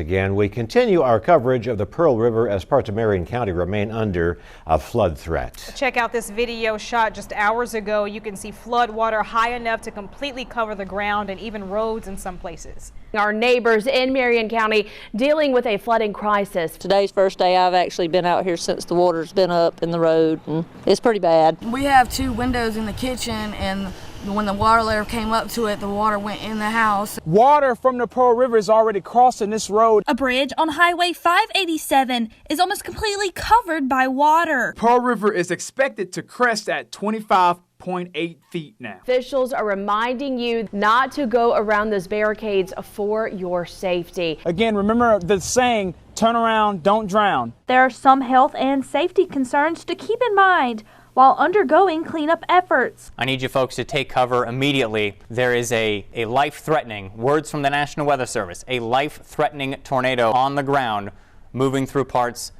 again. We continue our coverage of the Pearl River as parts of Marion County remain under a flood threat. Check out this video shot just hours ago. You can see flood water high enough to completely cover the ground and even roads in some places. Our neighbors in Marion County dealing with a flooding crisis. Today's first day I've actually been out here since the water's been up in the road, and it's pretty bad. We have 2 windows in the kitchen, and when the water level came up to it, the water went in the house. Water from the Pearl River is already crossing this road. A bridge on Highway 587 is almost completely covered by water. Pearl River is expected to crest at 25.8 feet now. Officials are reminding you not to go around those barricades for your safety. Again, remember the saying, turn around, don't drown. There are some health and safety concerns to keep in mind while undergoing cleanup efforts. I need you folks to take cover immediately. There is a life-threatening, words from the National Weather Service, a life-threatening tornado on the ground moving through parts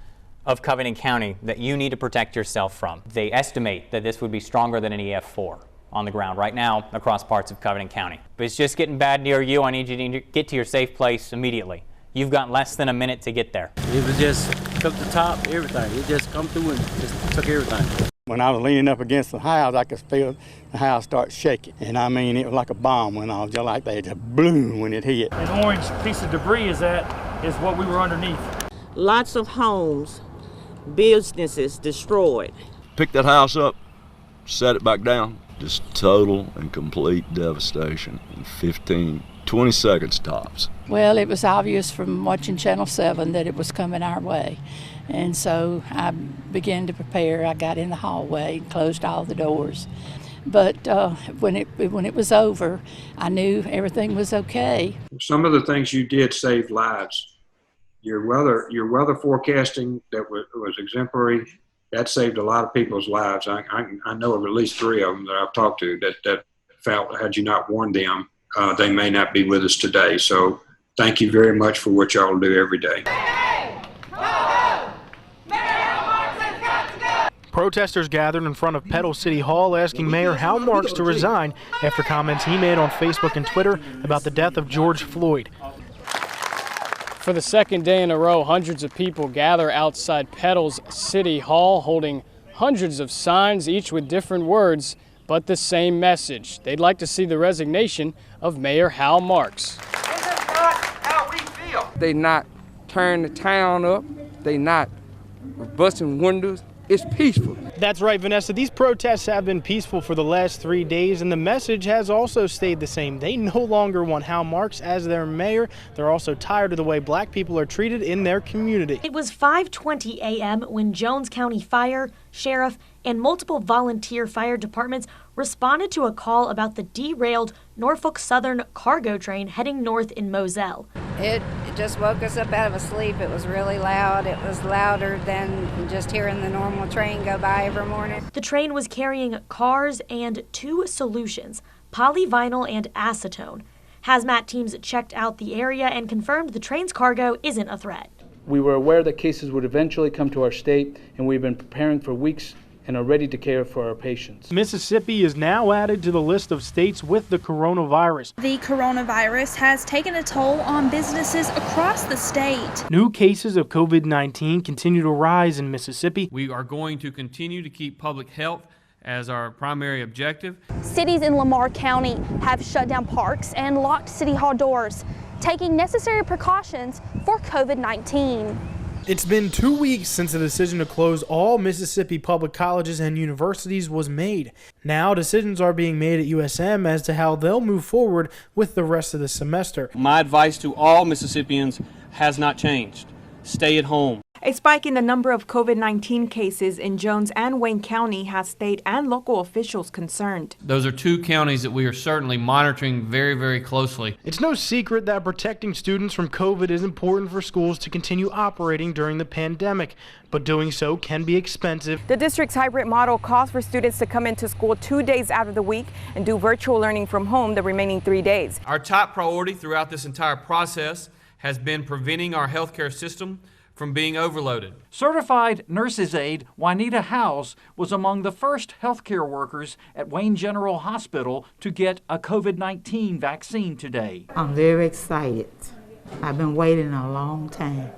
of Covington County that you need to protect yourself from. They estimate that this would be stronger than an EF4 on the ground right now across parts of Covington County. But it's just getting bad near you. I need you to get to your safe place immediately. You've got less than a minute to get there. It was just took the top, everything. It just come through and just took everything. When I was leaning up against the house, I could feel the house start shaking. And I mean, it was like a bomb went off, just like that, just boom when it hit. An orange piece of debris is what we were underneath. Lots of homes, businesses destroyed. Pick that house up, set it back down. Just total and complete devastation in 20 seconds tops. Well, it was obvious from watching Channel 7 that it was coming our way. And so I began to prepare. I got in the hallway and closed all the doors. But when it was over, I knew everything was okay. Some of the things you did saved lives. Your weather forecasting that was exemplary. That saved a lot of people's lives. I know of at least 3 of them that I've talked to that felt had you not warned them, they may not be with us today. So thank you very much for what y'all do every day. Protesters gathered in front of Petal City Hall asking Mayor Hal Marks to resign after comments he made on Facebook and Twitter about the death of George Floyd. For the second day in a row, hundreds of people gather outside Petal's City Hall holding hundreds of signs, each with different words, but the same message. They'd like to see the resignation of Mayor Hal Marks. This is not how we feel. They not tearing the town up. They not busting windows. It's peaceful. That's right, Vanessa. These protests have been peaceful for the last 3 days, and the message has also stayed the same. They no longer want Hal Marks as their mayor. They're also tired of the way black people are treated in their community. It was 5:20 a.m. when Jones County Fire, Sheriff, and multiple volunteer fire departments responded to a call about the derailed Norfolk Southern cargo train heading north in Moselle. It just woke us up out of a sleep. It was really loud. It was louder than just hearing the normal train go by every morning. The train was carrying cars and 2 solutions, polyvinyl and acetone. Hazmat teams checked out the area and confirmed the train's cargo isn't a threat. We were aware that cases would eventually come to our state, and we've been preparing for weeks and are ready to care for our patients. Mississippi is now added to the list of states with the coronavirus. The coronavirus has taken a toll on businesses across the state. New cases of COVID-19 continue to rise in Mississippi. We are going to continue to keep public health as our primary objective. Cities in Lamar County have shut down parks and locked city hall doors, taking necessary precautions for COVID-19. It's been 2 weeks since the decision to close all Mississippi public colleges and universities was made. Now decisions are being made at USM as to how they'll move forward with the rest of the semester. My advice to all Mississippians has not changed. Stay at home. A spike in the number of COVID-19 cases in Jones and Wayne County has state and local officials concerned. Those are 2 counties that we are certainly monitoring very, very closely. It's no secret that protecting students from COVID is important for schools to continue operating during the pandemic, but doing so can be expensive. The district's hybrid model calls for students to come into school 2 days out of the week and do virtual learning from home the remaining 3 days. Our top priority throughout this entire process has been preventing our healthcare system from being overloaded. Certified nurse's aide Juanita House was among the first healthcare workers at Wayne General Hospital to get a COVID-19 vaccine today. I'm very excited I've been waiting a long time.